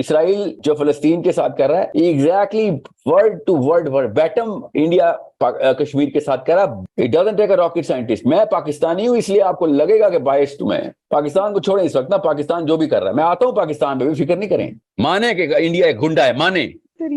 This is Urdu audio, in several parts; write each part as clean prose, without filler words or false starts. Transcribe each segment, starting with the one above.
اسرائیل جو فلسطین کے ساتھ کر رہا ہے ایگزیکٹلی ورڈ ٹو ورڈ بیٹم انڈیا کشمیر کے ساتھ کر رہا ہے. It doesn't take a rocket scientist. میں پاکستانی ہوں اس لیے آپ کو لگے گا کہ باعث تمہیں پاکستان کو چھوڑیں اس وقت نا. پاکستان جو بھی کر رہا ہے, میں آتا ہوں پاکستان پہ بھی, فکر نہیں کریں. مانے کہ انڈیا ایک گنڈا ہے, مانے,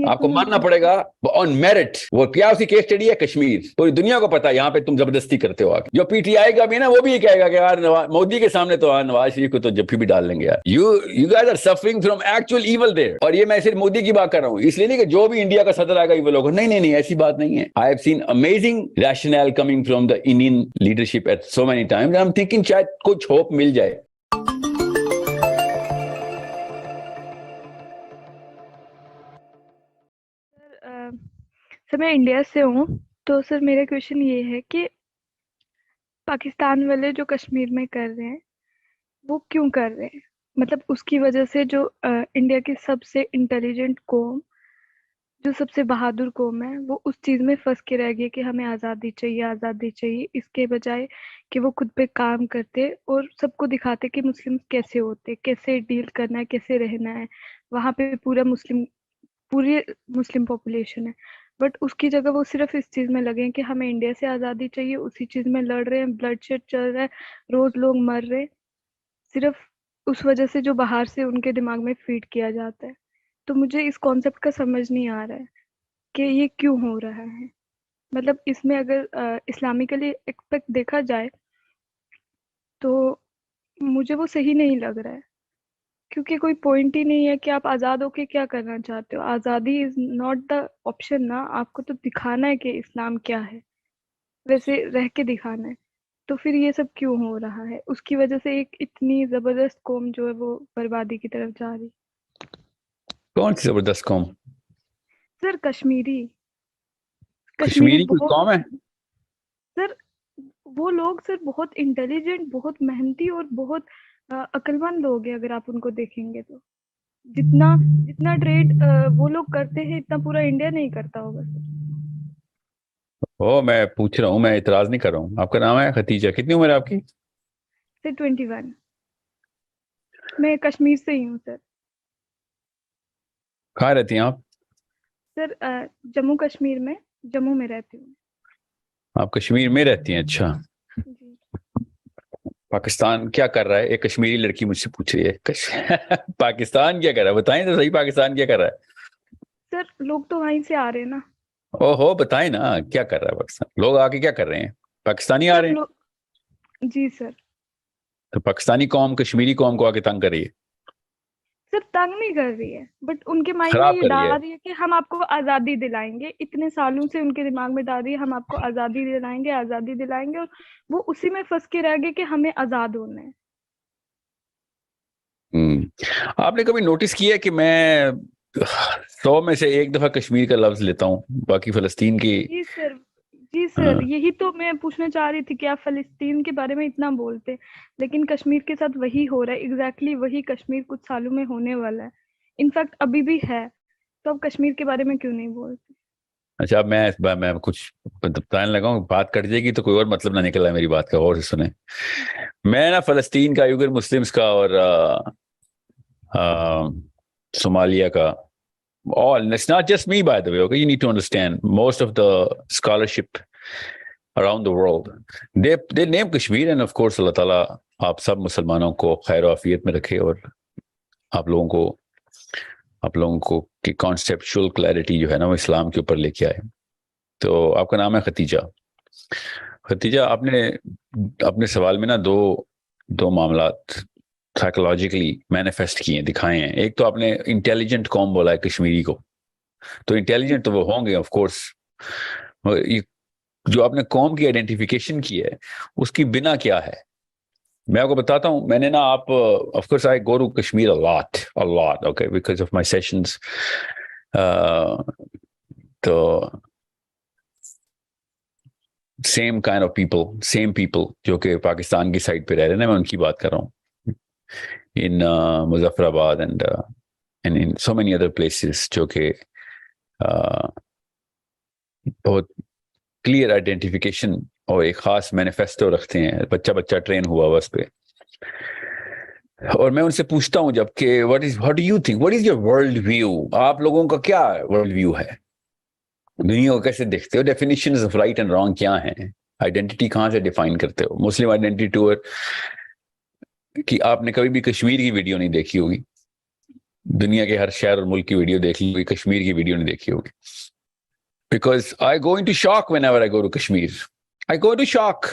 آپ کو ماننا پڑے گا آن میرٹ. وہ کیا اسی کیس اسٹڈی ہے کشمیر, پوری دنیا کو پتا ہے یہاں پہ تم زبردستی کرتے ہو. جو پی ٹی آئی کا بھی نا وہ بھی یہ کہے گا کہ یار مودی کے سامنے تو نواز شریف کو تو جب بھی ڈال لیں گے یار. You guys are suffering from actual evil there. اور یہ میں صرف مودی کی بات کر رہا ہوں اس لیے نہیں کہ جو بھی انڈیا کا صدر آئے گا ایول ہوگا, نہیں ایسی بات نہیں ہے. I have seen amazing rational coming from the Indian leadership at so many times. I am thinking شاید کچھ ہوپ مل جائے. سر میں انڈیا سے ہوں, تو سر میرا کویشچن یہ ہے کہ پاکستان والے جو کشمیر میں کر رہے ہیں وہ کیوں کر رہے ہیں؟ مطلب اس کی وجہ سے جو انڈیا کی سب سے انٹیلیجنٹ قوم, جو سب سے بہادر قوم ہے, وہ اس چیز میں پھنس کے رہ گئی کہ ہمیں آزادی چاہیے, اس کے بجائے کہ وہ خود پہ کام کرتے اور سب کو دکھاتے کہ مسلم کیسے ہوتے, کیسے ڈیل کرنا ہے, کیسے رہنا ہے. وہاں پہ پوری مسلم پاپولیشن ہے, بٹ اس کی جگہ وہ صرف اس چیز میں لگے ہیں کہ ہمیں انڈیا سے آزادی چاہیے. اسی چیز میں لڑ رہے ہیں, بلڈ شیڈ چل رہا ہے, روز لوگ مر رہے, صرف اس وجہ سے جو باہر سے ان کے دماغ میں فیڈ کیا جاتا ہے. تو مجھے اس کانسیپٹ کا سمجھ نہیں آ رہا ہے کہ یہ کیوں ہو رہا ہے. مطلب اس میں اگر اسلامکلی ایکسپیکٹ دیکھا جائے تو مجھے وہ صحیح نہیں لگ رہا ہے, کیونکہ کوئی پوائنٹ ہی نہیں ہے کہ آپ آزاد ہو کے کیا کرنا چاہتے ہو. آزادی از ناٹ دا آپشن نا, آپ کو تو دکھانا ہے کہ اسلام کیا ہے, ویسے رہ کے دکھانا ہے. تو پھر یہ سب کیوں ہو رہا ہے؟ اس کی وجہ سے ایک اتنی زبردست قوم جو ہے وہ بربادی کی طرف جا رہی. کون سی زبردست قوم؟ سر کشمیری کشمیری کوئی بہت, قوم ہے؟ سر وہ لوگ سر بہت انٹیلیجنٹ, بہت محنتی اور بہت عقل مند لوگ ہیں. اگر آپ ان کو دیکھیں گے تو جتنا ٹریڈ وہ لوگ کرتے ہیں اتنا پورا انڈیا نہیں کرتا ہوگا سر. میں پوچھ رہا ہوں, میں اعتراض نہیں کر رہا ہوں. آپ کا نام ہے ختیجہ, کتنی عمر ہے آپ کی؟ سر 21. میں کشمیر سے ہی ہوں سر. کہاں رہتی ہیں آپ؟ سر جموں کشمیر میں, جموں میں رہتی ہوں. آپ کشمیر میں رہتی ہیں؟ اچھا. جی. پاکستان کیا کر رہا ہے؟ ایک کشمیری لڑکی مجھ سے پوچھ رہی ہے پاکستان کیا کر رہا ہے, بتائیں تو صحیح, پاکستان کیا کر رہا ہے؟ سر لوگ تو وہیں سے آ رہے ہیں نا. بتائیں نا کیا کر رہا ہے پاکستان, لوگ آ کے کیا کر رہے ہیں؟ پاکستانی آ سر رہے ہیں. جی سر. تو پاکستانی قوم کشمیری قوم کو آ کے تنگ کر رہی ہے. سر تنگ نہیں کر رہی ہے, بٹ ان کے مائنڈ میں خراب یہ کر ڈال رہی ہے کہ ہم آپ کو آزادی دلائیں گے. اتنے سالوں سے ان کے دماغ میں ڈال رہی ہے ہم آپ کو آزادی دلائیں گے, اور وہ اسی میں پھنس کے رہ گئے کہ ہمیں آزاد ہونا ہے. آپ نے کبھی نوٹس کیا کہ میں 100 میں سے ایک دفعہ کشمیر کا لفظ لیتا ہوں, باقی فلسطین کی. جی سر, یہی تو میں پوچھنا چاہ رہی تھی کہ آپ فلسطین کے بارے میں اتنا بولتے, لیکن کشمیر کے ساتھ وہی ہو رہا ہے. ایگزیکٹلی وہی کشمیر کچھ سالوں میں ہونے والا ہے, انفیکٹ ابھی بھی ہے. تو آپ کشمیر کے بارے میں کیوں نہیں بولتے؟ اچھا, اب میں کچھ بتانے لگا ہوں, بات کٹ جائے گی تو کوئی اور مطلب نہ نکل رہا ہے میری بات کا, اور سے سنیں. میں نا فلسطین کا, یوگر مسلمس کا, اور صومالیہ کا, all, it's not just me by the way, okay, you need to understand most of the scholarship around the world, they name Kashmir, and of course اللہ تعالیٰ آپ سب مسلمانوں کو خیر و عافیت میں رکھے, اور آپ لوگوں کو کہ کانسیپچول کلیئرٹی جو ہے نا وہ اسلام کے اوپر لے کے آئے. تو آپ کا نام ہے ختیجہ. آپ نے اپنے سوال میں نا دو معاملات سائیکولوجیکلی مینیفیسٹ کیے ہیں, دکھائے ہیں. ایک تو آپ نے انٹیلیجنٹ قوم بولا ہے کشمیری کو, تو انٹیلیجنٹ تو وہ ہوں گے آف کورس. جو آپ نے قوم کی آئیڈینٹیفیکیشن کی ہے اس کی بنا کیا ہے, میں آپ کو بتاتا ہوں. میں نے نا of course I go to Kashmir a lot, okay, because of my sessions. تو same kind of people جو کہ پاکستان کی سائڈ پہ رہ رہے ہیں نا, میں ان کی بات کر رہا ہوں. in مظفر آباد and in so many other places جو کہ بہت کلیئر آئیڈینٹیفیکیشن اور ایک خاص مینیفیسٹو رکھتے ہیں. بچہ ٹرین ہوا بس پہ. اور میں ان سے پوچھتا ہوں جب کہ what do you think, what is your world view, آپ لوگوں کا کیا ورلڈ ویو ہے, دنیا کو کیسے دیکھتے ہو, definitions of right and wrong کیا ہیں, آئیڈینٹی کہاں سے ڈیفائن کرتے ہو, مسلم آئیڈینٹی ٹور کہ آپ نے کبھی بھی کشمیر کی ویڈیو نہیں دیکھی ہوگی, دنیا کے ہر شہر اور ملک کی ویڈیو دیکھ لی ہوگی, کشمیر کی ویڈیو نہیں دیکھی ہوگی. Because I go into shock whenever I go to Kashmir. I go into shock.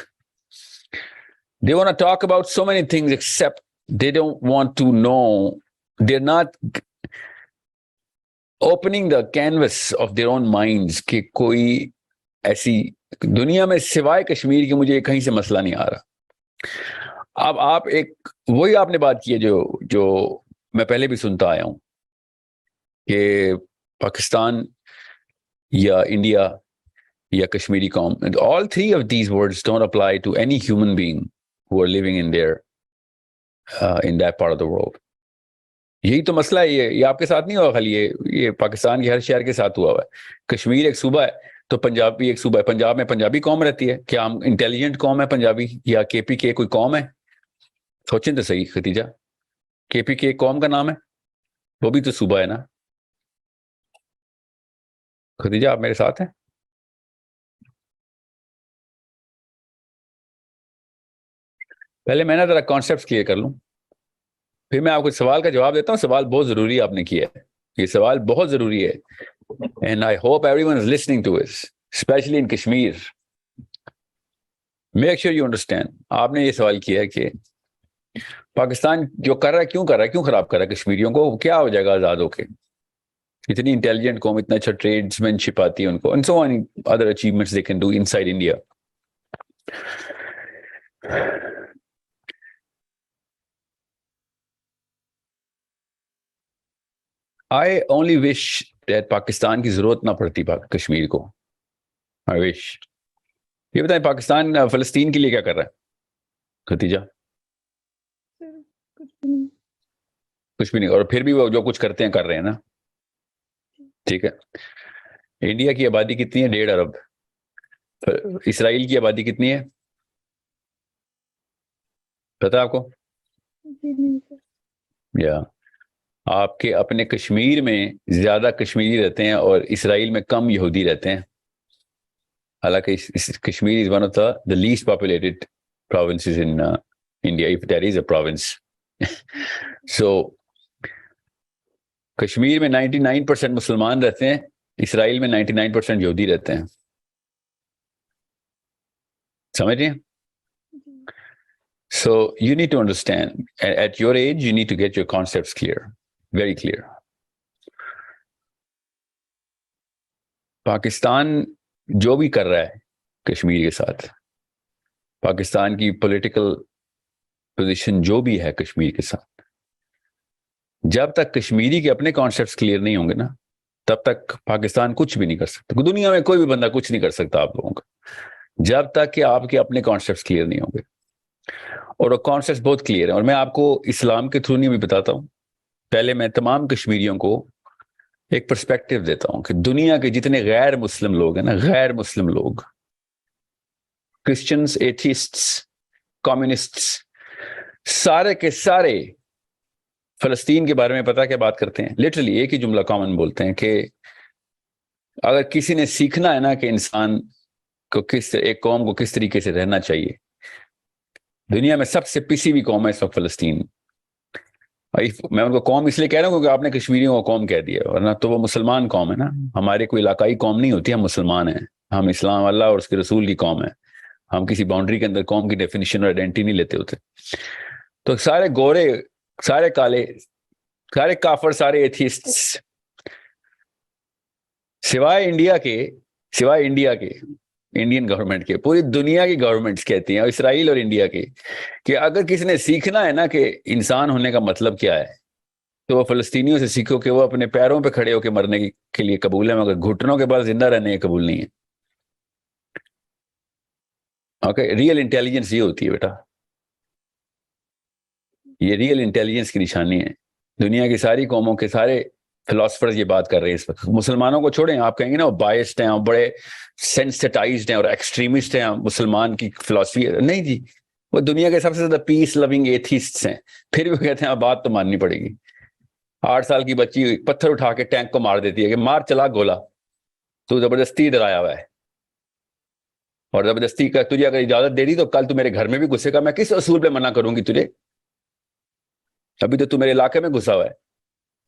They want to talk about so many things except they don't want to know. They're not opening the canvas of their own minds کہ کوئی ایسی دنیا میں سوائے کشمیر کی مجھے کہیں سے مسئلہ نہیں آ رہا. اب آپ ایک وہی آپ نے بات کی ہے جو میں پہلے بھی سنتا آیا ہوں کہ پاکستان یا انڈیا یا کشمیری قوم, all three of these words don't apply to any human being who are living in that part of the world. یہی تو مسئلہ ہے. یہ آپ کے ساتھ نہیں ہوا خالی, یہ پاکستان کے ہر شہر کے ساتھ ہوا ہے. کشمیر ایک صوبہ ہے تو پنجاب بھی ایک صوبہ ہے. پنجاب میں پنجابی قوم رہتی ہے, کیا ہم انٹیلیجنٹ قوم ہے پنجابی, یا کے پی کے کوئی قوم ہے؟ سوچیں تو صحیح ختیجہ, کے پی کے قوم کا نام ہے, وہ بھی تو صوبہ ہے نا. ختیجہ آپ میرے ساتھ ہیں؟ پہلے میں نے ذرا کانسیپٹس کلیئر کر لوں, پھر میں آپ کو سوال کا جواب دیتا ہوں. سوال بہت ضروری آپ نے کیا ہے, یہ سوال بہت ضروری ہے, and I hope everyone is listening to it, especially in Kashmir. Make sure you understand. آپ نے یہ سوال کیا ہے کہ پاکستان جو کر رہا ہے کیوں کر رہا ہے, کیوں خراب کر رہا ہے کشمیریوں کو, کیا ہو جائے گا آزاد ہو کے, اتنی انٹیلیجنٹ قوم, اتنا اچھا ٹریڈس مین شپ آتی ہے ان کو, and so on other achievements they can do inside India. I only wish that Pakistan کی ضرورت نہ پڑتی کشمیر کو. I wish. یہ بتائیں پاکستان فلسطین کے لیے کیا کر رہا ہے ختیجہ؟ کچھ بھی نہیں, اور پھر بھی وہ جو کچھ کرتے ہیں کر رہے ہیں نا. ٹھیک ہے, انڈیا کی آبادی کتنی ہے؟ 1.5 ارب. اسرائیل کی آبادی کتنی ہے پتا آپ کو؟ یا آپ کے اپنے کشمیر میں زیادہ کشمیری رہتے ہیں اور اسرائیل میں کم یہودی رہتے ہیں, حالانکہ Kashmir is one of the least populated provinces in India, if there is a province. So Kashmir میں 99% مسلمان رہتے ہیں, اسرائیل میں 99% یہودی رہتے ہیں. سمجھ رہے ہیں؟ So you need to understand, at your age you need to get your concepts clear, very clear. Pakistan جو بھی کر رہا ہے کشمیر کے ساتھ, پاکستان کی پولیٹیکل پوزیشن جو بھی ہے کشمیر کے ساتھ, جب تک کشمیری کے اپنے کانسیپٹس کلیئر نہیں ہوں گے نا, تب تک پاکستان کچھ بھی نہیں کر سکتا. دنیا میں کوئی بھی بندہ کچھ نہیں کر سکتا آپ لوگوں کا, جب تک کہ آپ کے اپنے کانسیپٹس کلیئر نہیں ہوں گے. اور وہ کانسیپٹس بہت کلیئر ہیں, اور میں آپ کو اسلام کے تھرو نہیں بھی بتاتا ہوں. پہلے میں تمام کشمیریوں کو ایک پرسپیکٹو دیتا ہوں کہ دنیا کے جتنے غیر مسلم لوگ ہیں نا, غیر مسلم لوگ, کرسچنز, ایتھیسٹس, کمیونسٹس, سارے کے سارے فلسطین کے بارے میں پتا کیا بات کرتے ہیں؟ لٹرلی ایک ہی جملہ کامن بولتے ہیں کہ اگر کسی نے سیکھنا ہے نا کہ انسان کو ایک قوم کو کس طریقے سے رہنا چاہیے, دنیا میں سب سے پسی ہوئی قوم ہے اس وقت فلسطین. میں ان کو قوم اس لیے کہہ رہا ہوں کیونکہ آپ نے کشمیریوں کو قوم کہہ دیا, ورنہ تو وہ مسلمان قوم ہے نا. ہمارے کوئی علاقائی قوم نہیں ہوتی, ہم مسلمان ہیں, ہم اسلام اللہ اور اس کے رسول کی قوم ہے. ہم کسی باؤنڈری کے اندر قوم کی ڈیفینیشن اور آئیڈینٹی نہیں لیتے ہوتے. تو سارے گورے, سارے کالے, سارے کافر, سارے ایتھیسٹس, سوائے انڈیا کے انڈین گورنمنٹ کے, پوری دنیا کی گورنمنٹس کہتی ہیں, اسرائیل اور انڈیا کے, کہ اگر کسی نے سیکھنا ہے نا کہ انسان ہونے کا مطلب کیا ہے, تو وہ فلسطینیوں سے سیکھو کہ وہ اپنے پیروں پہ کھڑے ہو کے مرنے کے لیے قبول ہے, مگر گھٹنوں کے بعد زندہ رہنے کے قبول نہیں ہے. اوکے, ریئل انٹیلیجنس یہ ہوتی ہے بیٹا, یہ ریئل انٹیلیجنس کی نشانی ہے. دنیا کی ساری قوموں کے سارے فلاسفرز یہ بات کر رہے ہیں اس وقت. مسلمانوں کو چھوڑیں, آپ کہیں گے نا وہ بائسڈ ہیں, بڑے سینسٹائزڈ ہیں اور ایکسٹریمسٹ ہیں, مسلمان کی فلاسفی نہیں جی. وہ دنیا کے سب سے زیادہ پیس لونگ ایتھیسٹس ہیں، پھر بھی وہ کہتے ہیں اب بات تو ماننی پڑے گی۔ 8 سال کی بچی پتھر اٹھا کے ٹینک کو مار دیتی ہے کہ مار چلا گولا، تو زبردستی ادھر آیا ہوا ہے، اور زبردستی کا تجھے اگر اجازت دے دی تو کل تو میرے گھر میں بھی گھسے گا، میں کس اصول پہ منع کروں گی تجھے؟ ابھی تو میرے علاقے میں گھسا ہوا ہے،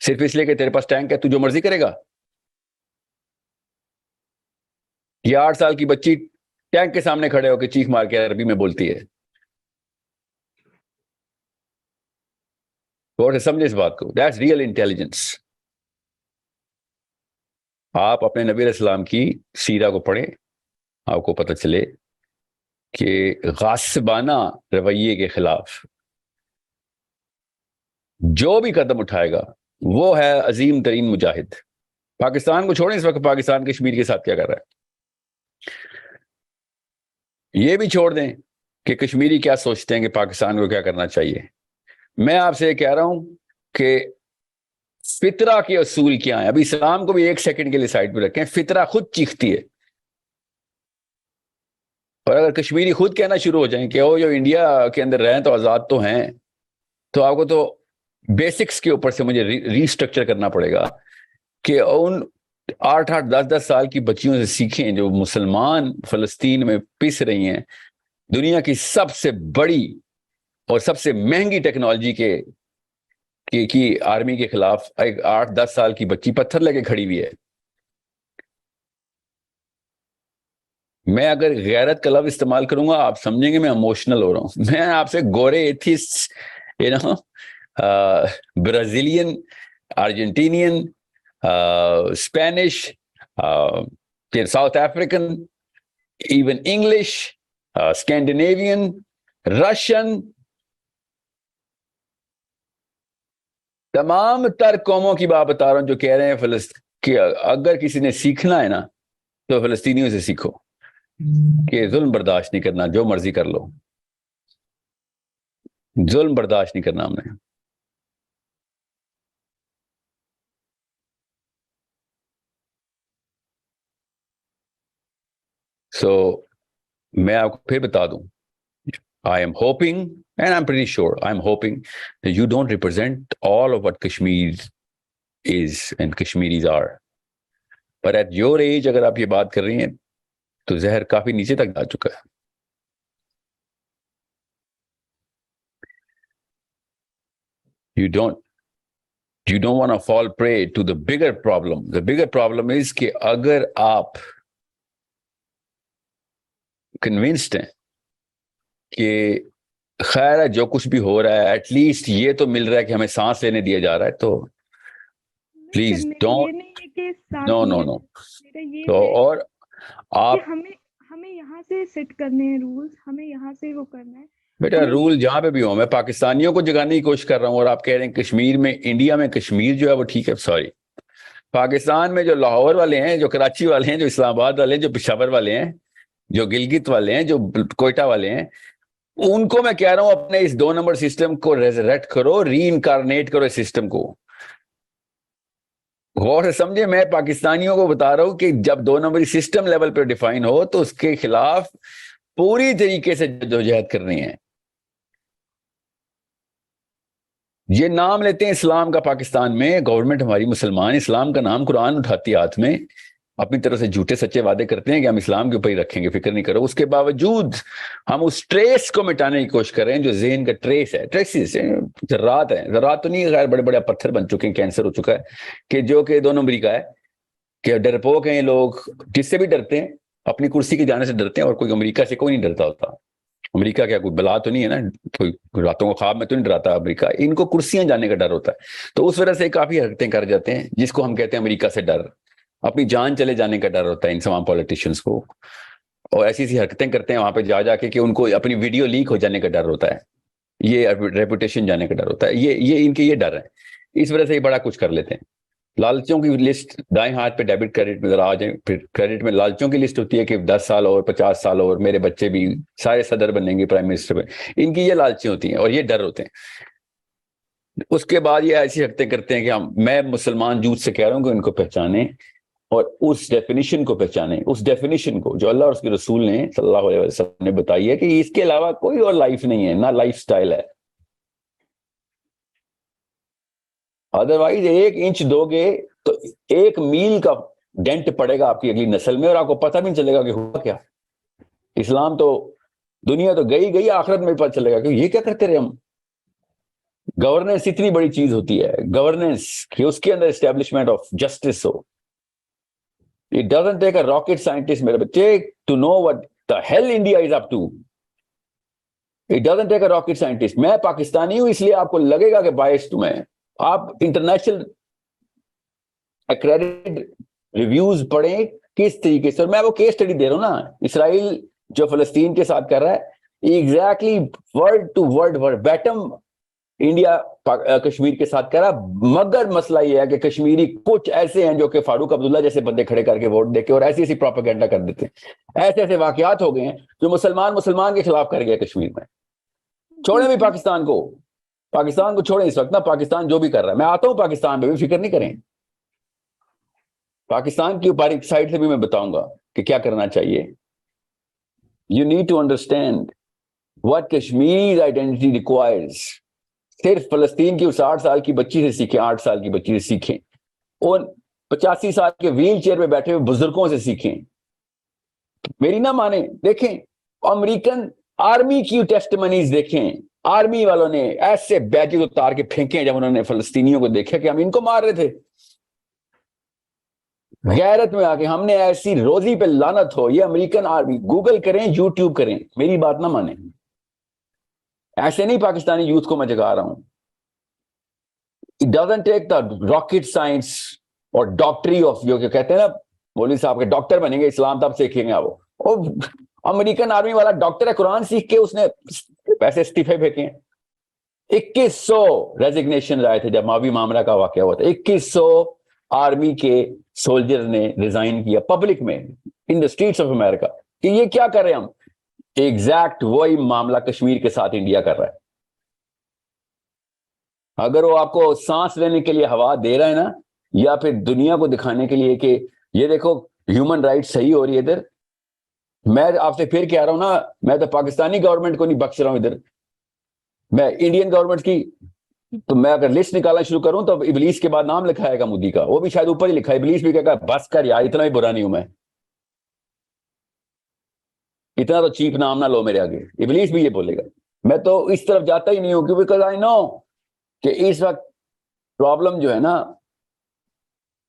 صرف اس لیے کہ تیرے پاس ٹینک ہے تو جو مرضی کرے گا؟ یہ 8 سال کی بچی ٹینک کے سامنے کھڑے ہو کے چیخ مار کے عربی میں بولتی ہے۔ غور سے سمجھے اس بات کو، دیٹس ریئل انٹیلیجنس۔ آپ اپنے نبی علیہ السلام کی سیرہ کو پڑھیں، آپ کو پتہ چلے کہ غاصبانہ رویے کے خلاف جو بھی قدم اٹھائے گا وہ ہے عظیم ترین مجاہد۔ پاکستان کو چھوڑیں، اس وقت پاکستان کشمیر کے ساتھ کیا کر رہا ہے، یہ بھی چھوڑ دیں کہ کشمیری کیا سوچتے ہیں کہ پاکستان کو کیا کرنا چاہیے۔ میں آپ سے یہ کہہ رہا ہوں کہ فطرہ کے اصول کیا ہیں، ابھی اسلام کو بھی 1 سیکنڈ کے لیے سائڈ پہ رکھیں، فطرہ خود چیختی ہے، اور اگر کشمیری خود کہنا شروع ہو جائیں کہ وہ جو انڈیا کے اندر رہیں تو آزاد تو ہیں، تو آپ کو تو بیسکس کے اوپر سے مجھے ریسٹرکچر کرنا پڑے گا کہ ان 8 10 سال کی بچیوں سے سیکھیں جو مسلمان فلسطین میں پس رہی ہیں، دنیا کی سب سے بڑی اور سب سے مہنگی ٹیکنالوجی کی آرمی کے خلاف ایک 8 10 سال کی بچی پتھر لے کے کھڑی ہوئی ہے۔ میں اگر غیرت کا لفظ استعمال کروں گا آپ سمجھیں گے میں ایموشنل ہو رہا ہوں۔ میں آپ سے گورے ایتھیسٹ برازیلین، ارجنٹینین، اسپینش، پھر south African, even English, Scandinavian, Russian, تمام تر قوموں کی بات بتا رہا ہوں جو کہہ رہے ہیں کہ اگر کسی نے سیکھنا ہے نا تو فلسطینیوں سے سیکھو کہ ظلم برداشت نہیں کرنا، جو مرضی کر لو، ظلم برداشت نہیں کرنا ہم نے۔ سو میں آپ کو پھر بتا دوں، I am hoping, and I'm pretty sure, I'm hoping that you don't represent all of what Kashmir is and Kashmiris are. But at your age, اگر آپ یہ بات کر رہی ہیں تو زہر کافی نیچے تک جا چکا ہے۔ You don't want to fall prey to the bigger problem. The bigger problem is کہ اگر آپ convinced ہیں کہ خیر ہے جو کچھ بھی ہو رہا ہے ایٹ لیسٹ یہ تو مل رہا ہے کہ ہمیں سانس لینے دیا جا رہا ہے، تو پلیز ڈونٹ، نو تو اور آپ ہمیں یہاں سے سیٹ کرنے ہیں رولز، ہمیں یہاں سے وہ کرنا ہے بیٹا، رول جہاں پہ بھی ہوں، میں پاکستانیوں کو جگانے کی کوشش کر رہا ہوں، اور آپ کہہ رہے ہیں کشمیر میں، انڈیا میں کشمیر جو ہے وہ ٹھیک ہے، سوری، پاکستان میں جو لاہور والے ہیں، جو کراچی والے ہیں، جو اسلام آباد والے ہیں، جو پشاور والے ہیں، جو گلگت والے ہیں، جو کوئٹہ والے ہیں، ان کو میں کہہ رہا ہوں اپنے اس 2 نمبر سسٹم کو ریزریکٹ کرو، ری انکارنیٹ کرو اس سسٹم کو۔ غور سے سمجھے، میں پاکستانیوں کو بتا رہا ہوں کہ جب 2 نمبری سسٹم لیول پہ ڈیفائن ہو تو اس کے خلاف پوری طریقے سے جدوجہد کرنی ہے۔ یہ نام لیتے ہیں اسلام کا پاکستان میں، گورنمنٹ ہماری مسلمان اسلام کا نام قرآن اٹھاتی ہے ہاتھ میں، اپنی طرف سے جھوٹے سچے وعدے کرتے ہیں کہ ہم اسلام کے اوپر ہی رکھیں گے، فکر نہیں کرو، اس کے باوجود ہم اس ٹریس کو مٹانے کی کوشش کر رہے ہیں جو ذہن کا ٹریس ہے، ٹریسز ذرات ہیں، ذرات تو نہیں، غیر بڑے بڑے پتھر بن چکے ہیں، کینسر ہو چکا ہے، کہ جو کہ 2 نمبری کا ہے، کہ ڈرپوک ہیں یہ لوگ، کس سے بھی ڈرتے ہیں، اپنی کرسی کے جانے سے ڈرتے ہیں، اور کوئی امریکہ سے کوئی نہیں ڈرتا ہوتا۔ امریکہ کیا کوئی بلا تو نہیں ہے نا، کوئی راتوں کو خواب میں تو نہیں ڈراتا امریکہ، ان کو کرسیاں جانے کا ڈر ہوتا ہے، تو اس وجہ سے کافی حرکتیں کر جاتے ہیں جس کو ہم کہتے ہیں امریکہ سے ڈر، اپنی جان چلے جانے کا ڈر ہوتا ہے ان تمام پولیٹیشینز کو، اور ایسی ایسی حرکتیں کرتے ہیں وہاں پہ جا کے کہ ان کو اپنی ویڈیو لیک ہو جانے کا ڈر ہوتا ہے، یہ ریپوٹیشن جانے کا ڈر ہوتا ہے، یہ ان کے یہ ڈر ہے، اس وجہ سے یہ بڑا کچھ کر لیتے ہیں۔ لالچوں کی لسٹ دائیں ہاتھ پہ ڈیبٹ کریڈٹ میں ذرا آ جائیں، پھر کریڈٹ میں لالچوں کی لسٹ ہوتی ہے کہ 10 سال اور 50 سال اور میرے بچے بھی سارے صدر بنیں گے، پرائم منسٹر بنیں، ان کی یہ لالچیں ہوتی ہیں اور یہ ڈر ہوتے ہیں۔ اس کے بعد یہ ایسی حرکتیں کرتے ہیں کہ میں مسلمان جوت سے کہہ رہا ہوں کہ ان کو پہچانیں اور اس ڈیفینیشن کو پہچانیں, اس ڈیفینیشن کو جو اللہ اور اس کے رسول نے صلی اللہ علیہ وسلم نے بتائی ہے کہ اس کے علاوہ کوئی اور لائف نہیں ہے, نہ لائف سٹائل ہے. ادروائز 1 انچ دو گے تو 1 میل کا ڈینٹ پڑے گا آپ کی اگلی نسل میں, اور آپ کو پتہ بھی نہیں چلے گا کہ ہوا کیا. اسلام تو دنیا تو گئی, آخرت میں پتہ چلے گا کہ یہ کیا کرتے رہے ہم. گورننس اتنی بڑی چیز ہوتی ہے, گورننس کہ اس کے اندر اسٹیبلشمنٹ آف جسٹس ہو. It doesn't take a rocket scientist, میرے بچے, to know what the hell India is up to. It doesn't take a rocket scientist. میں پاکستانی ہوں اس لیے آپ کو لگے گا کہ biased ہوں میں. آپ انٹرنیشنل accredited reviews پڑھیں کس طریقے سے, اور میں وہ کیس اسٹڈی دے رہا ہوں نا. اسرائیل جو فلسطین کے ساتھ کر رہا ہے, exactly word to word verbatim India Kashmir کے ساتھ کرا. مگر مسئلہ یہ ہے کہ کشمیری کچھ ایسے ہیں جو کہ فاروق عبداللہ جیسے بندے کھڑے کر کے ووٹ دے کے اور ایسی پروپیگنڈا کر دیتے ہیں. ایسے واقعات ہو گئے ہیں جو مسلمان کے خلاف کر گئے کشمیر میں. چھوڑیں بھی پاکستان کو چھوڑیں اس وقت نا. پاکستان جو بھی کر رہا ہے, میں آتا ہوں پاکستان پہ بھی, فکر نہیں کریں. پاکستان کی اوپر ایک سائڈ سے بھی میں بتاؤں گا کہ کیا کرنا چاہیے. You need to understand what Kashmir identity requires. صرف فلسطین کی 60 سال کی بچی سے سیکھیں, 8 سال کی بچی سے سیکھیں, اور 85 سال کے ویل چیئر پہ بیٹھے ہوئے بزرگوں سے سیکھیں. میری نہ مانیں, دیکھیں امریکن آرمی کی ٹیسٹمنیز دیکھیں. آرمی والوں نے ایسے بیجز اتار کے پھینکے جب انہوں نے فلسطینیوں کو دیکھا کہ ہم ان کو مار رہے تھے. غیرت میں آ کے ہم نے ایسی روزی پہ لعنت ہو. یہ امریکن آرمی, گوگل کریں, یوٹیوب کریں, میری بات نہ مانیں. ایسے نہیں پاکستانی یوتھ کو میں جگا رہا ہوں. It doesn't take the rocket science اور ڈاکٹری آف, جو کہ کہتے ہیں نا مولوی صاحب کے ڈاکٹر بنیں گے اسلام تب سیکھیں گے آپ. وہ امریکن آرمی والا ڈاکٹر ہے, قرآن سیکھ کے اس نے پیسے استعفے پھینکے ہیں. 2100 ریزگنیشن آئے تھے جب ماوی معاملہ کا واقعہ ہوا تھا. 2100 آرمی کے سولجر نے ریزائن کیا پبلک میں ان دا اسٹریٹس آف امریکہ کہ یہ کیا کر رہے ہیں ہم. ایگزیکٹ وہی معاملہ کشمیر کے ساتھ انڈیا کر رہا ہے. اگر وہ آپ کو سانس لینے کے لیے ہوا دے رہا ہے نا, یا پھر دنیا کو دکھانے کے لیے کہ یہ دیکھو ہیومن رائٹ صحیح ہو رہی ہے ادھر. میں آپ سے پھر کہہ رہا ہوں نا, میں تو پاکستانی گورنمنٹ کو نہیں بخش رہا ہوں ادھر, میں انڈین گورنمنٹ کی. تو میں اگر لسٹ نکالنا شروع کروں تو ابلیس کے بعد نام لکھا ہے گا مودی کا, وہ بھی شاید اوپر ہی لکھا ہے. ابلیس بھی کہے گا بس کر یار, اتنا ہی برا نہیں ہوں میں, اتنا تو چیپ نام نہ لو میرے آگے. ابلیس بھی یہ بولے گا. میں تو اس طرف جاتا ہی نہیں ہوں, کیونکہ بیکاز آئی نو کہ اس وقت پرابلم جو ہے نا,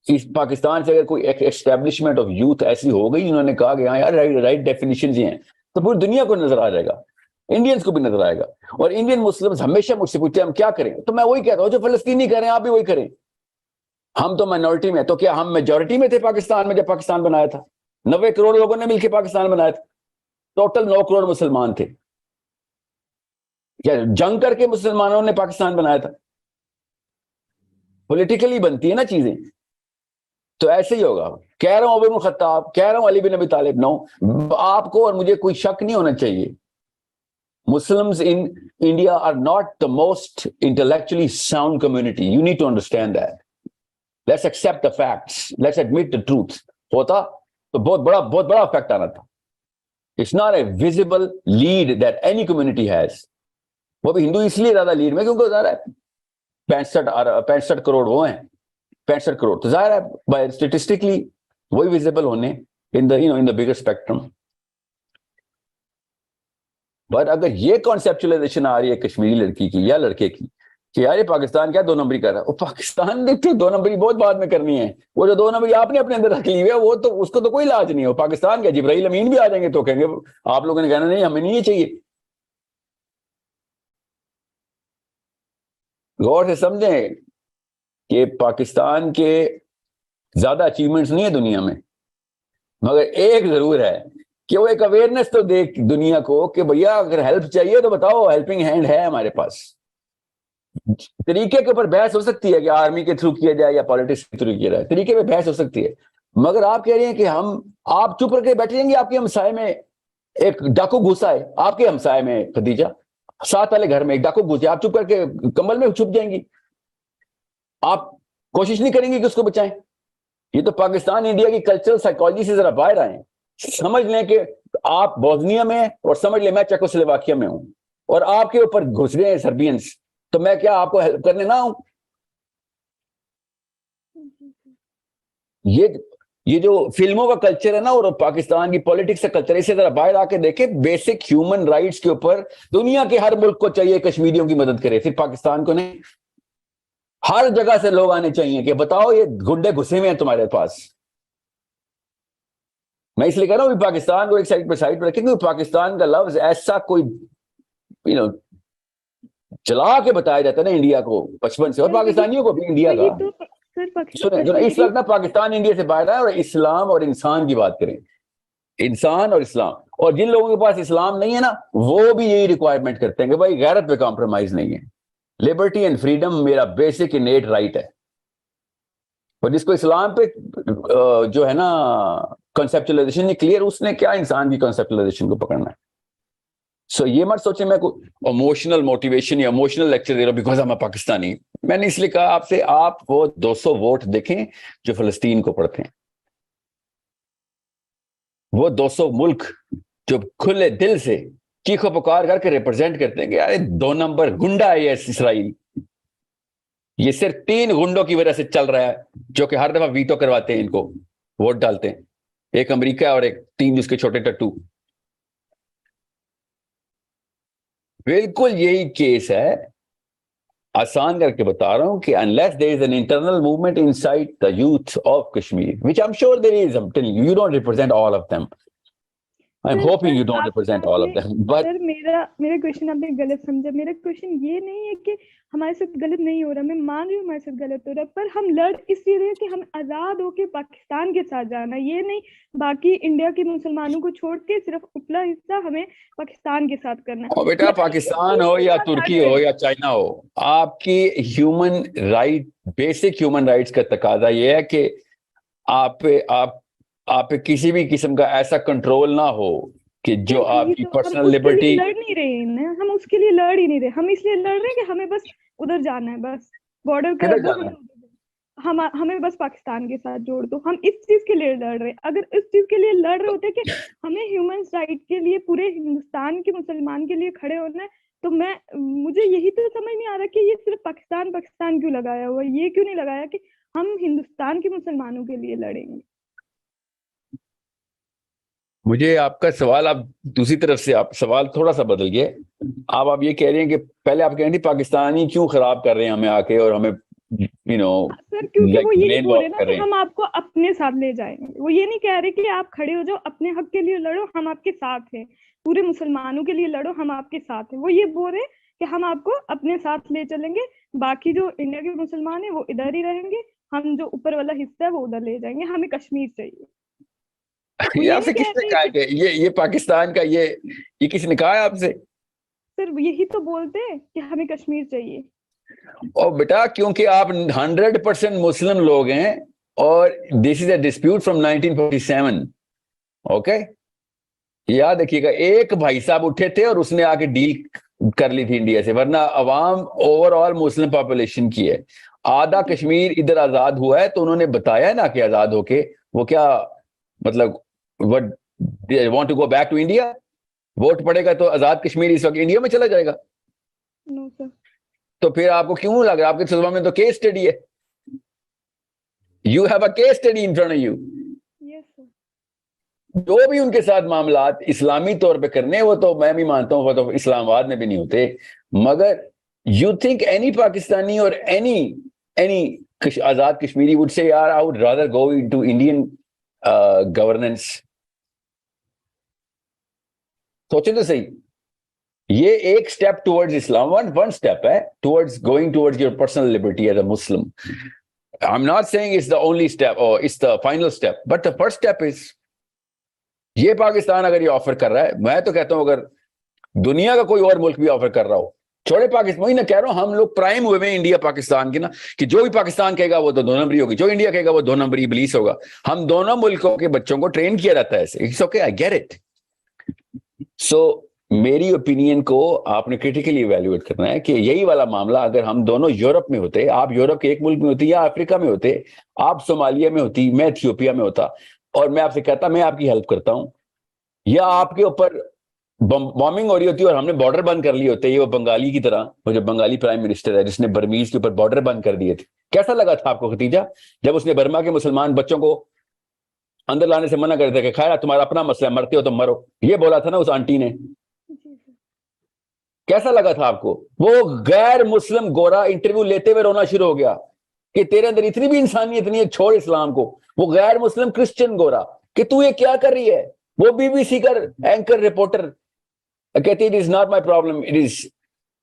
اس پاکستان سے اگر کوئی اسٹیبلشمنٹ آف یوتھ ایسی ہو گئی جنہوں نے کہا کہ ہاں یار رائٹ ڈیفینیشنز ہی ہیں, تو پوری دنیا کو نظر آ جائے گا, انڈینز کو بھی نظر آئے گا. اور انڈین مسلمز ہمیشہ مجھ سے پوچھتے ہیں ہم کیا کریں, تو میں وہی کہتا ہوں جو فلسطینی کر رہے ہیں آپ بھی وہی کریں. ہم تو مائنورٹی میں, تو کیا ہم میجورٹی میں تھے پاکستان میں جب پاکستان بنایا تھا؟ 90 کروڑ لوگوں نے مل کے پاکستان بنایا تھا. ٹوٹل 9 کروڑ مسلمان تھے. کیا جنگ کر کے مسلمانوں نے پاکستان بنایا تھا؟ پولیٹیکلی بنتی ہے نا چیزیں. تو ایسے ہی ہوگا. کہہ رہا ہوں عمر بن خطاب, کہہ رہا ہوں علی بن ابی طالب. نو, آپ کو اور مجھے کوئی شک نہیں ہونا چاہیے. Muslims in India are not the most intellectually sound community. You need to understand that. Let's accept the facts. Let's admit the truth. ہوتا تو بہت بڑا افیکٹ آنا تھا. It's not a visible lead that any community has. وہ بھی ہندو اس لیے زیادہ لیڈ میں کیونکہ ظاہر ہے 65 کروڑ وہ ہیں, 65 کروڑ, تو ظاہر ہے بائی اسٹیٹسٹکلی وہی ویزیبل ہونے ان دا بگر اسپیکٹرم. بٹ اگر یہ کانسیپچلائزیشن آ رہی ہے کشمیری لڑکی کی یا لڑکے کی کہ یار یہ پاکستان کیا 2 نمبری کر رہا ہے, وہ پاکستان دیکھتے 2 نمبری بہت بعد میں کرنی ہے. وہ جو 2 نمبری آپ نے اپنے اندر رکھ لی ہے وہ تو اس کو تو کوئی علاج نہیں ہو. پاکستان کیا جبرائیل امین بھی آ جائیں گے تو کہیں گے آپ لوگوں نے کہنا نہیں ہمیں نہیں یہ چاہیے. غور سے سمجھیں کہ پاکستان کے زیادہ اچیومنٹس نہیں ہے دنیا میں, مگر ایک ضرور ہے کہ وہ ایک اویئرنیس تو دے دنیا کو کہ بھیا اگر ہیلپ چاہیے تو بتاؤ, ہیلپنگ ہینڈ ہے ہمارے پاس. طریقے کے اوپر بحث ہو سکتی ہے کہ آرمی کے تھرو کیا جائے یا پالیٹکس کے تھرو کیا جائے, طریقے پہ بحث ہو سکتی ہے. مگر آپ کہہ رہے ہیں کہ آپ چپ کر کے بیٹھے رہیں گے. آپ کے ہمسائے میں ایک ڈاکو گھسا ہے, آپ کے ہمسائے میں خدیجہ 7 والے گھر میں ایک ڈاکو گھسے, آپ چپ کر کے کمبل میں چھپ جائیں گی؟ آپ کوشش نہیں کریں گے کہ اس کو بچائیں؟ یہ تو پاکستان انڈیا کی کلچرل سائیکالوجی سے ذرا باہر آئے. سمجھ لیں کہ آپ بوسنیا میں اور سمجھ لیں میں چیکوسلوواکیا میں ہوں اور آپ کے اوپر گھس گئے ہیں سربینس, تو میں کیا آپ کو ہیلپ کرنے نہ ہوں؟ یہ جو فلموں کا کلچر ہے نا اور پاکستان کی پولیٹکس کا کلچر, اسے ذرا باہر آ کے دیکھیں. بیسک ہیومن رائٹس کے اوپر دنیا کے ہر ملک کو چاہیے کشمیریوں کی مدد کرے, صرف پاکستان کو نہیں. ہر جگہ سے لوگ آنے چاہیے کہ بتاؤ یہ گنڈے گھسے ہوئے ہیں تمہارے پاس. میں اس لیے کہہ رہا ہوں پاکستان کو ایک سائڈ پہ رکھیں, کیونکہ پاکستان کا لفظ ایسا کوئی چلا کے بتایا جاتا ہے نا انڈیا کو بچپن سے, اور پاکستانیوں کو بھی انڈیا کا. اس وقت نا پاکستان انڈیا سے باہر ہے, اور اسلام اور انسان کی بات کریں, انسان اور اسلام. اور جن لوگوں کے پاس اسلام نہیں ہے نا, وہ بھی یہی ریکوائرمنٹ کرتے ہیں کہ بھائی غیرت پہ کمپرومائز نہیں ہے. لبرٹی اینڈ فریڈم میرا بیسک انیٹ رائٹ ہے. اور جس کو اسلام پہ جو ہے نا کنسپچلائزیشن کلیئر, اس نے کیا انسان کی کنسپچلائزیشن کو پکڑنا ہے. سو یہ مت سوچیں میں کوئی ایموشنل موٹیویشن یا ایموشنل لیکچر دے رہا ہوں بیکاز میں پاکستانی. میں نے اس لیے کہا آپ سے, آپ وہ 200 ووٹ دیکھیں جو فلسطین کو پڑھتے ہیں, وہ 200 ملک جو کھلے دل سے چیخو پکار کر کے ریپرزینٹ کرتے ہیں کہ یار 2 نمبر گنڈا ہے یہ اسرائیل. یہ صرف 3 گنڈوں کی وجہ سے چل رہا ہے جو کہ ہر دفعہ ویٹو کرواتے ہیں, ان کو ووٹ ڈالتے ہیں. ایک امریکہ اور ایک 3 اس کے چھوٹے ٹٹو. بالکل یہی کیس ہے. آسان کر کے بتا رہا ہوں کہ unless there is an internal movement inside the youth of Kashmir, which I'm sure there is, I'm telling you, you don't represent all of them. I'm hoping you don't represent all of them. But میرا کوشچن آپ نے غلط سمجھا. میرا کوشچن یہ نہیں ہے کہ ہمارے ساتھ غلط نہیں ہو رہا, میں مان رہی ہوں ہمارے ساتھ غلط ہو رہا ہے, پر ہم لڑ اس لیے رہے کہ ہم آزاد ہو کے پاکستان کے ساتھ جانا, یہ نہیں باقی انڈیا کے مسلمانوں کو چھوڑ کے صرف اتلا حصہ ہمیں پاکستان کے ساتھ کرنا ہے. بیٹا پاکستان ہو یا ترکی ہو یا چائنا ہو, آپ کی human right, basic human rights کا تقاضا یہ ہے کہ آپ پہ کسی بھی قسم کا ایسا کنٹرول نہ ہو کہ جو آپ کی پرسنل لبرٹی. لڑ نہیں رہے, ہم اس کے لیے لڑ ہی نہیں رہے, ہم اس لیے لڑ رہے ہیں کہ ہمیں بس ادھر جانا ہے, بس بارڈر کر دو, ہمیں بس پاکستان کے ساتھ جوڑ دو. ہم اس چیز کے لیے لڑ رہے. اگر اس چیز کے لیے لڑ رہے ہوتے کہ ہمیں ہیومن رائٹ کے لیے پورے ہندوستان کے مسلمان کے لیے کھڑے ہونا ہے, تو مجھے یہی تو سمجھ نہیں آ رہا کہ یہ صرف پاکستان کیوں لگایا ہوا ہے. یہ کیوں نہیں لگایا کہ ہم ہندوستان کے مسلمانوں کے لیے لڑیں گے. مجھے آپ کا سوال, آپ دوسری طرف سے آپ سوال تھوڑا سا بدل گیا. آپ یہ کہہ رہے ہیں کہ پہلے آپ کہہ رہے ہیں پاکستانی کیوں خراب کر رہے ہیں ہمیں آ کے, اور ہمیں سر کیونکہ وہ یہی بول رہے نا کہ ہم آپ کو اپنے ساتھ لے جائیں گے. وہ یہ نہیں کہہ رہے کہ آپ کھڑے ہو جاؤ, اپنے حق کے لیے لڑو, ہم آپ کے ساتھ ہیں, پورے مسلمانوں کے لیے لڑو, ہم آپ کے ساتھ ہیں. وہ یہ بول رہے کہ ہم آپ کو اپنے ساتھ لے چلیں گے, باقی جو انڈیا کے مسلمان ہیں وہ ادھر ہی رہیں گے, ہم جو اوپر والا حصہ ہے وہ ادھر لے جائیں گے, ہمیں کشمیر چاہیے. آپ سے کس نے کہا کہ یہ پاکستان کا یہ کس نے کہا ہے آپ سے؟ سر یہی تو بولتے ہیں کہ ہمیں کشمیر چاہیے. اور بیٹا کیونکہ آپ 100% مسلم لوگ ہیں, اور دس از اے ڈسپیوٹ فرام 1947. اوکے, یاد رکھیے گا, ایک بھائی صاحب اٹھے تھے اور اس نے آ کے ڈیل کر لی تھی انڈیا سے, ورنہ عوام اوور آل مسلم پاپولیشن کی ہے. آدھا کشمیر ادھر آزاد ہوا ہے, تو انہوں نے بتایا نا کہ آزاد ہو کے وہ کیا مطلب what they want to go back to India. Vote پڑے گا تو آزاد کشمیر اس وقت انڈیا میں چلا جائے گا. No, sir. تو پھر آپ کو کیوں لگ رہا ہے؟ آپ کے سلسلہ میں تو کیس اسٹڈی ہے. You have a case study in front of you. Yes, sir. جو بھی ان کے ساتھ معاملات اسلامی طور پہ کرنے, وہ تو میں بھی مانتا ہوں وہ تو اسلام آباد میں بھی نہیں ہوتے, مگر you think any Pakistani or any Azad Kashmiri would say yaar I would rather go into Indian governance. سوچیں تو صحیح, یہ ایک اسٹیپ ٹورڈز اسلام, ون اسٹیپ ہے towards going towards your personal Liberty as a Muslim. I'm not saying it's the only step or it's the final step, but the first step is یہ پاکستان اگر یہ آفر کر رہا ہے, میں تو کہتا ہوں اگر دنیا کا کوئی اور ملک بھی آفر کر رہا ہو, چھوڑے پاکستان, وہی نہ کہہ رہا ہوں ہم لوگ پرائم ہوئے ہیں انڈیا پاکستان کی نا, کہ جو بھی پاکستان کہے گا وہ تو 2 نمبری ہوگی, جو انڈیا کہے گا وہ 2 نمبری ابلیس ہوگا. ہم دونوں ملکوں کے بچوں کو ٹرین کیا جاتا ہے ایسے. It's okay, I get it. So میری اوپینین کو آپ نے کریٹیکلی ایویلویٹ کرنا ہے کہ یہی والا معاملہ اگر ہم دونوں یورپ میں ہوتے, آپ یورپ کے ایک ملک میں ہوتی یا افریقہ میں ہوتے, آپ صومالیہ میں ہوتی, میں ایتھیوپیا میں ہوتا, اور میں آپ سے کہتا میں آپ کی ہیلپ کرتا ہوں, یا آپ کے اوپر بامبنگ ہو رہی ہوتی اور ہم نے بارڈر بند کر لیے ہوتے, یہ وہ بنگالی کی طرح, وہ جو بنگالی پرائم منسٹر ہے جس نے برمیز کے اوپر بارڈر بند کر دیے تھے, کیسا لگا تھا آپ کو ختیجہ جب اس نے برما کے مسلمان بچوں کو اندر لانے سے منع کر دیا کہ خیر تمہارا اپنا مسئلہ ہے, مرتے ہو تو مرو, یہ بولا تھا نا اس آنٹی نے, کیسا لگا تھا آپ کو؟ وہ غیر مسلم گورا انٹرویو لیتے ہوئے رونا شروع ہو گیا کہ تیرے اندر اتنی بھی انسانیت نہیں ہے, چھوڑ اسلام کو. وہ غیر مسلم کرسچن گورا کہ تو یہ کیا کر رہی ہے, وہ بی بی سی کا اینکر رپورٹر کہتی it is not my problem, it is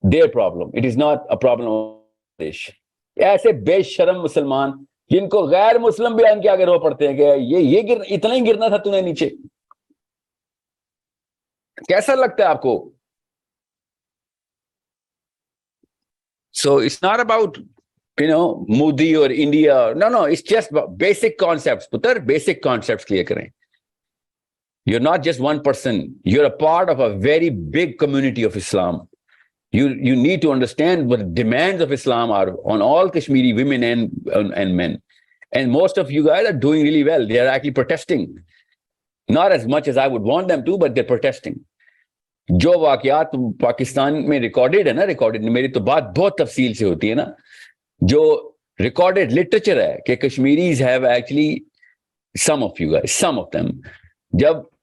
their problem, it is not a problem of English. ایسے بے شرم مسلمان جن کو غیر مسلم بھی ان کے آگے رو پڑتے ہیں کہ یہ اتنا ہی گرنا تھا تو نے نیچے. کیسا لگتا ہے آپ کو؟ So it's not about, Modi or India. No, it's just basic concepts. Putar, basic concepts clear karein. You're not just one person. You're a part of a very big community of Islam. You need to understand what the demands of Islam are on all Kashmiri women and men. And most of you guys are doing really well. They are actually protesting. Not as much as I would want them to, but they're protesting. جو واقعات پاکستان میں ریکارڈڈ ہے نا, ریکارڈڈ, میری تو بات بہت تفصیل سے ہوتی ہے نا, جو ریکارڈڈ لٹریچر ہے کہ Kashmiris have actually, some of you guys, some of them,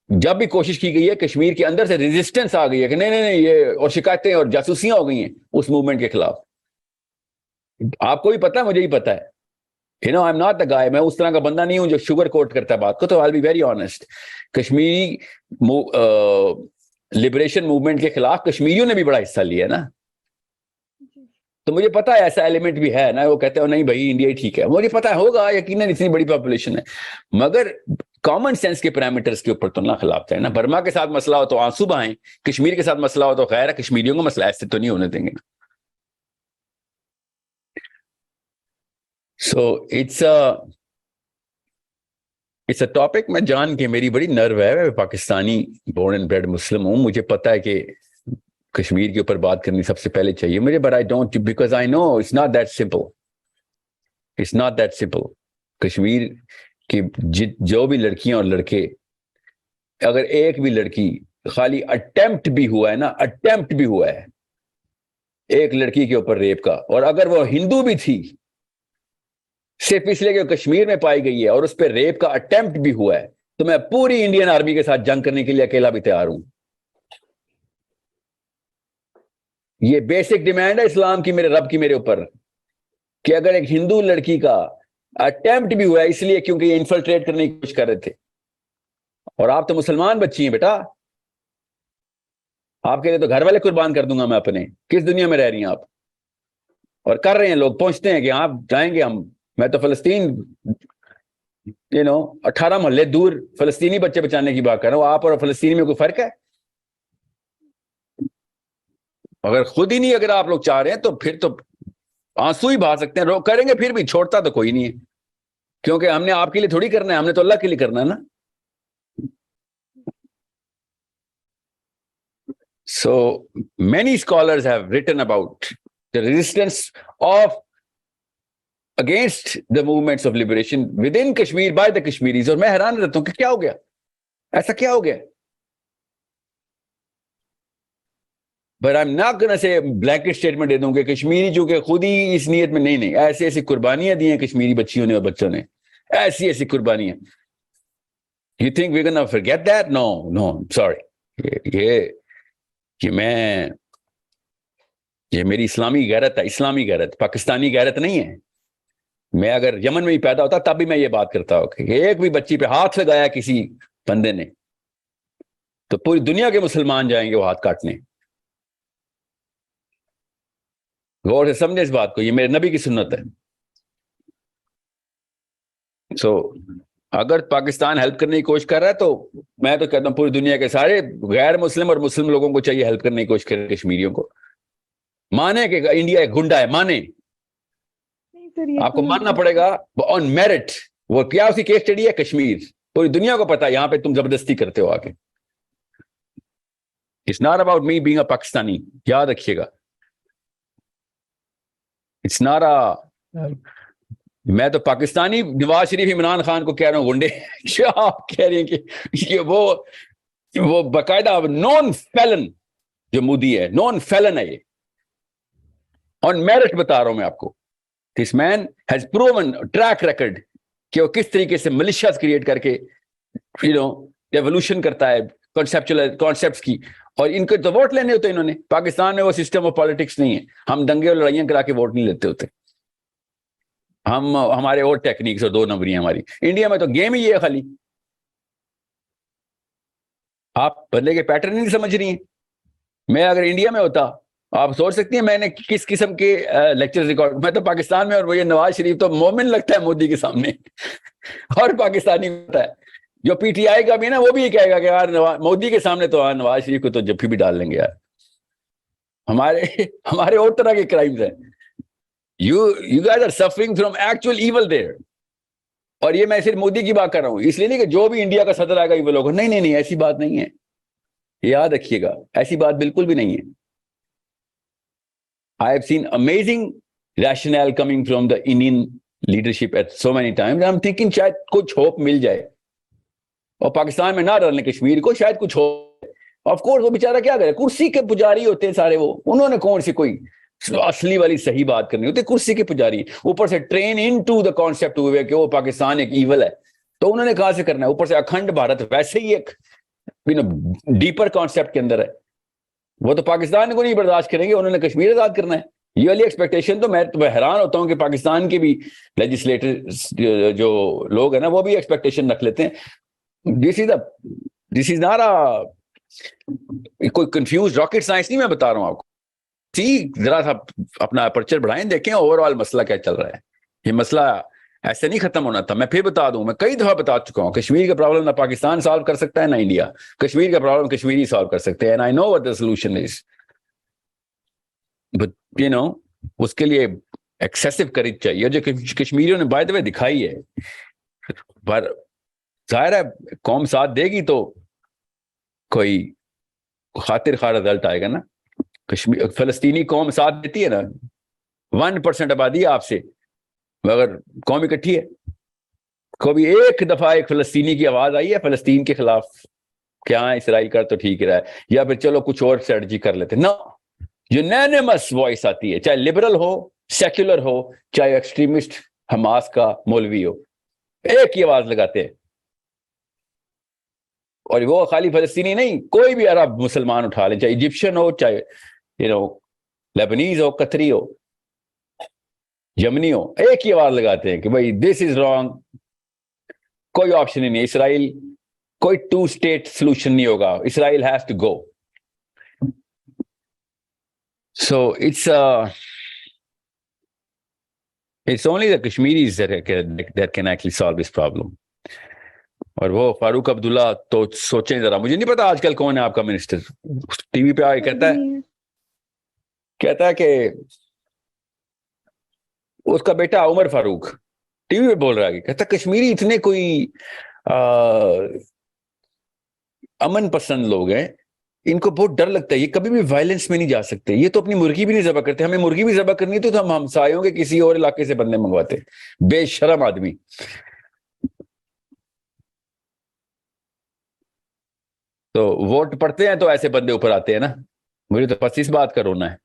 جب بھی کوشش کی گئی ہے کشمیر کے اندر سے ریزسٹنس آ گئی ہے کہ نہیں یہ, اور شکایتیں اور جاسوسیاں ہو گئی ہیں اس موومنٹ کے خلاف. آپ کو بھی پتا ہے, مجھے ہی پتا ہے, I'm not the guy, میں اس طرح کا بندہ نہیں ہوں جو شوگر کوٹ کرتا ہے بات کو. تو I'll be very honest, Kashmiri liberation movement کے خلاف کشمیریوں نے بھی بڑا حصہ لیا ہے نا, تو مجھے پتا ہے ایسا ایلیمنٹ بھی ہے نا, وہ کہتے ہیں نہیں بھائی انڈیا ہی ٹھیک ہے, مجھے پتا ہوگا یقیناً اتنی بڑی پاپولیشن ہے, مگر کامن سینس کے پیرامیٹرز کے اوپر تو نہ خلاف ہے نا. برما کے ساتھ مسئلہ ہو تو آنسو بہائیں, کشمیر کے ساتھ مسئلہ ہو تو خیر ہے, کشمیریوں کا مسئلہ ایسے تو نہیں ہونے دیں گے. سو اٹس اے ٹاپک, میں جان کے میری بڑی نرو ہے, میں پاکستانی بورن اینڈ بریڈ مسلم ہوں, مجھے پتا ہے کہ کشمیر کے اوپر بات کرنی سب سے پہلے چاہیے مجھے, but I don't, because I know it's not that simple, it's not that simple. Kashmir کی جو بھی لڑکیاں اور لڑکے, اگر ایک بھی لڑکی خالی اٹیمپٹ بھی ہوا ہے نا, اٹیمپٹ بھی ہوا ہے ایک لڑکی کے اوپر ریپ کا, اور اگر وہ ہندو بھی تھی صرف اس لیے کہ کشمیر میں پائی گئی ہے اور اس پہ ریپ کا اٹیمپٹ بھی ہوا ہے, تو میں پوری انڈین آرمی کے ساتھ جنگ کرنے کے لیے اکیلا بھی تیار ہوں. یہ بیسک ڈیمانڈ ہے اسلام کی, میرے رب کی میرے اوپر, کہ اگر ایک ہندو لڑکی کا اٹیمپٹ بھی ہوا ہے اس لیے کیونکہ یہ انفلٹریٹ کرنے کی کوشش کر رہے تھے, اور آپ تو مسلمان بچی ہیں بیٹا, آپ کے لیے تو گھر والے قربان کر دوں گا میں اپنے, کس دنیا میں رہ رہی ہیں آپ؟ اور کر رہے ہیں لوگ, پہنچتے ہیں کہ آپ جائیں گے, میں تو فلسطین 18 محلے دور فلسطینی بچے بچانے کی بات کر رہا ہوں, آپ اور فلسطینی میں کوئی فرق ہے؟ اگر خود ہی نہیں, اگر آپ لوگ چاہ رہے ہیں تو پھر تو آنسو ہی بہا سکتے ہیں, کریں گے پھر بھی, چھوڑتا تو کوئی نہیں ہے, کیونکہ ہم نے آپ کے لیے تھوڑی کرنا ہے, ہم نے تو اللہ کے لیے کرنا ہے نا. So many scholars have written about the resistance against the movements of liberation within Kashmir by the Kashmiris, اور میں حیران رہتا ہوں کہ کیا ہو گیا, ایسا کیا ہو گیا. But I'm not gonna say blanket statement دے دوں کہ کشمیری چونکہ خود ہی اس نیت میں, نہیں ایسی ایسی قربانیاں دی ہیں کشمیری بچیوں نے اور بچوں نے, ایسی ایسی قربانیاں. You think we're gonna forget that? No, sorry. یہ میری اسلامی غیرت ہے, اسلامی غیرت, پاکستانی غیرت نہیں ہے. میں اگر یمن میں ہی پیدا ہوتا تب بھی میں یہ بات کرتا ہوں کہ ایک بھی بچی پہ ہاتھ لگایا کسی بندے نے تو پوری دنیا کے مسلمان جائیں گے وہ ہاتھ کاٹنے. غور سے سمجھے اس بات کو, یہ میرے نبی کی سنت ہے. سو اگر پاکستان ہیلپ کرنے کی کوشش کر رہا ہے تو میں تو کہتا ہوں پوری دنیا کے سارے غیر مسلم اور مسلم لوگوں کو چاہیے ہیلپ کرنے کی کوشش کرے, کشمیریوں کو مانے کہ انڈیا ایک گنڈا ہے, مانے, آپ کو ماننا پڑے گا آن میرٹ. وہ کیا اسی کیس اسٹڈی ہے کشمیر, پوری دنیا کو پتا ہے, یہاں پہ تم زبردستی کرتے ہو آ کے. It's not about me being a Pakistani. یاد رکھیے گا. It's not a میں تو پاکستانی نواز شریف عمران خان کو کہہ رہا ہوں گنڈے. کیا آپ کہہ رہے ہیں کہ یہ وہ باقاعدہ نون فیلن جو مودی ہے, نون فیلن ہے یہ. آن میرٹ بتا رہا ہوں میں آپ کو. دس مین ہیز پروون ٹریک ریکارڈ کہ وہ کس طریقے سے ملیشیاز کریٹ کر کے ریولوشن کرتا ہے کانسیپٹس کی. اور ان کو تو ووٹ لینے ہوتے ہیں انہوں نے. پاکستان میں وہ سسٹم آف پالیٹکس نہیں ہے. ہم دنگے اور لڑائیاں کرا کے ووٹ نہیں لیتے ہوتے. ہمارے اور ٹیکنیکس اور 2 نمبری ہیں ہماری. انڈیا میں تو گیم ہی ہے خالی. آپ بدلے کے پیٹرن نہیں سمجھ رہی ہیں. میں اگر انڈیا میں ہوتا, آپ سوچ سکتی ہیں میں نے کس قسم کے لیکچر ریکارڈ. میں تو پاکستان میں, اور وہ یہ نواز شریف تو مومن لگتا ہے مودی کے سامنے. اور پاکستانی ہوتا ہے جو پی ٹی آئی کا بھی نا, وہ بھی یہ کہے گا کہ یار مودی کے سامنے تو نواز شریف کو تو جب بھی ڈال لیں گے یار. ہمارے اور طرح کے کرائمز ہیں. You guys are suffering from actual evil there. اور یہ میں صرف مودی کی بات کر رہا ہوں, اس لیے نہیں کہ جو بھی انڈیا کا صدر آئے گا ایول ہوگا. نہیں, ایسی بات نہیں ہے. یاد رکھیے گا, ایسی بات بالکل بھی نہیں ہے. I have seen amazing rationale coming from the Indian leadership at so many times. I'm thinking شاید کچھ ہوپ مل جائے اور پاکستان میں نہ ڈالنے کشمیر کو, شاید کچھ ہو. آف کورس وہ بیچارہ کیا کرے, کرسی کے پجاری ہوتے ہیں سارے وہ. انہوں نے کون سی کوئی اصلی والی صحیح بات کرنی ہوتی, کرسی کے پجاری. اوپر سے train into the concept ہوئے کہ وہ پاکستان ایک ایول ہے, تو انہوں نے کہاں سے کرنا ہے. اوپر سے اکھنڈ بھارت ویسے ہی ایک ڈیپر کانسیپٹ کے اندر ہے. وہ تو پاکستان کو نہیں برداشت کریں گے, انہوں نے کشمیر آزاد کرنا ہے. یہ والی ایکسپیکٹیشن تو میں حیران ہوتا ہوں کہ پاکستان کے بھی لیجسلیٹر جو لوگ ہیں نا, وہ بھی ایکسپیکٹیشن رکھ لیتے ہیں. دس از ناٹ کوئی کنفیوز راکٹ سائنس نہیں میں بتا رہا ہوں آپ کو. ذرا سا اپنا اپرچر بڑھائیں, دیکھیں اوور آل مسئلہ کیا چل رہا ہے. یہ مسئلہ ایسے نہیں ختم ہونا تھا. میں پھر بتا دوں, میں کئی دفعہ بتا چکا ہوں, کشمیر کا پرابلم نہ پاکستان سالو کر سکتا ہے نہ انڈیا. کشمیر کا پرابلم کشمیری سالو کر سکتے ہیں. And I know what the solution is, but اس کے لیے ایکسیسو کریج چاہیے جو کشمیریوں نے بائی دا وے دکھائی ہے. پر ظاہر ہے قوم ساتھ دے گی تو کوئی خاطر خواہ رزلٹ آئے گا نا. فلسطینی قوم ساتھ دیتی ہے نا, 1% آبادی آپ سے, مگر قوم اکٹھی ہے. کبھی ایک دفعہ ایک فلسطینی کی آواز آئی ہے فلسطین کے خلاف کہ ہاں اسرائیل کر تو ٹھیک رہا ہے, یا پھر چلو کچھ اور اسٹریٹجی کر لیتے. نو, یونینیمس وائس آتی ہے, چاہے لبرل ہو, سیکولر ہو, چاہے ایکسٹریمسٹ حماس کا مولوی ہو, ایک ہی آواز لگاتے ہیں. اور وہ خالی فلسطینی نہیں, کوئی بھی عرب مسلمان اٹھا لیں, چاہے ایجپشن ہو, چاہے لیبنیز ہو, قطری ہو, یمنی ہو, ایک ہی آواز لگاتے ہیں کہ بھائی دس از رانگ. کوئی آپشن ہی نہیں. اسرائیل کوئی 2 اسٹیٹ سولوشن نہیں ہوگا. Israel has to go. So it's only the Kashmiris that can actually solve this problem. اور وہ فاروق عبداللہ تو سوچیں ذرا, مجھے نہیں پتا آج کل کون ہے آپ کا منسٹر. ٹی وی پہ آ کے کہتا ہے کہ اس کا بیٹا عمر فاروق ٹی وی پہ بول رہا ہے, کہتا ہے کشمیری اتنے کوئی امن پسند لوگ ہیں, ان کو بہت ڈر لگتا ہے, یہ کبھی بھی وائلنس میں نہیں جا سکتے, یہ تو اپنی مرغی بھی نہیں ذبح کرتے. ہمیں مرغی بھی ذبح کرنی تو ہم ہمسایوں کے کسی اور علاقے سے بندے منگواتے. بے شرم آدمی. تو ووٹ پڑتے ہیں تو ایسے بندے اوپر آتے ہیں نا. مجھے تو بس اس بات کا رونا ہے.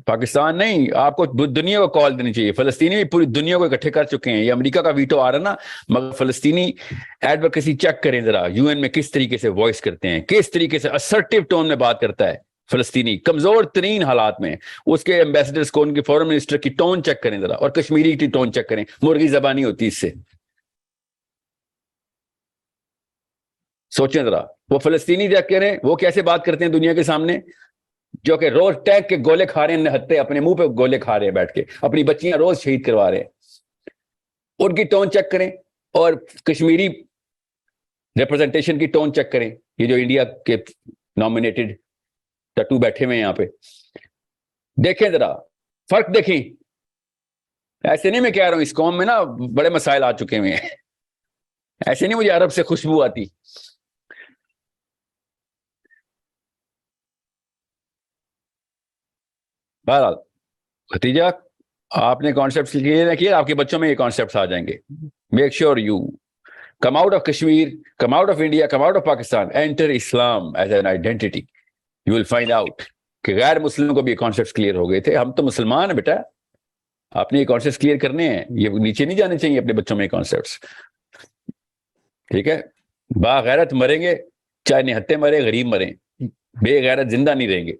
پاکستان نہیں, آپ کو دنیا کو کال دینی چاہیے. فلسطینی بھی پوری دنیا کو اکٹھے کر چکے ہیں. یہ امریکہ کا ویٹو آ رہا نا, مگر فلسطینی ایڈوکیسی چیک کریں ذرا, یو این میں کس طریقے سے وائس کرتے ہیں, کس طریقے سے اسرٹیو ٹون میں بات کرتا ہے فلسطینی کمزور ترین حالات میں. اس کے ایمبیسڈرز کو, ان کے فورن منسٹر کی ٹون چیک کریں ذرا, اور کشمیری کی ٹون چیک کریں. مرغی زبانی ہوتی اس سے. سوچیں ذرا, وہ فلسطینی چیک کریں وہ کیسے بات کرتے ہیں دنیا کے سامنے, جو کہ روز ٹینک کے گولے کھا رہے ہیں, نہتے اپنے منہ پہ گولے کھا رہے ہیں بیٹھ کے, اپنی بچیاں روز شہید کروا رہے ہیں. ان کی ٹون چیک کریں, اور کشمیری ریپرزنٹیشن کی ٹون چیک کریں. یہ جو انڈیا کے نامینیٹڈ ٹٹو بیٹھے ہوئے ہیں یہاں پہ, دیکھیں ذرا فرق دیکھیں. ایسے نہیں میں کہہ رہا ہوں، اس قوم میں نا بڑے مسائل آ چکے ہوئے ہیں، ایسے نہیں مجھے عرب سے خوشبو آتی. بہرحال ختیجہ، آپ نے کانسیپٹس کلیئر کیے، آپ کے بچوں میں یہ کانسیپٹس آ جائیں گے. Make sure you come out of Kashmir, come out of India, come out of Pakistan, enter Islam as an identity. You will find out کہ غیر مسلموں کو بھی یہ کانسیپٹس کلیئر ہو گئے تھے. ہم تو مسلمان ہیں بیٹا، آپ نے یہ کانسیپٹس کلیئر کرنے ہیں، یہ نیچے نہیں جانے چاہیے اپنے بچوں میں یہ کانسیپٹس. ٹھیک ہے، باغیرت مریں گے چاہے نہتے مرے، غریب مریں، بے غیرت زندہ نہیں رہیں گے.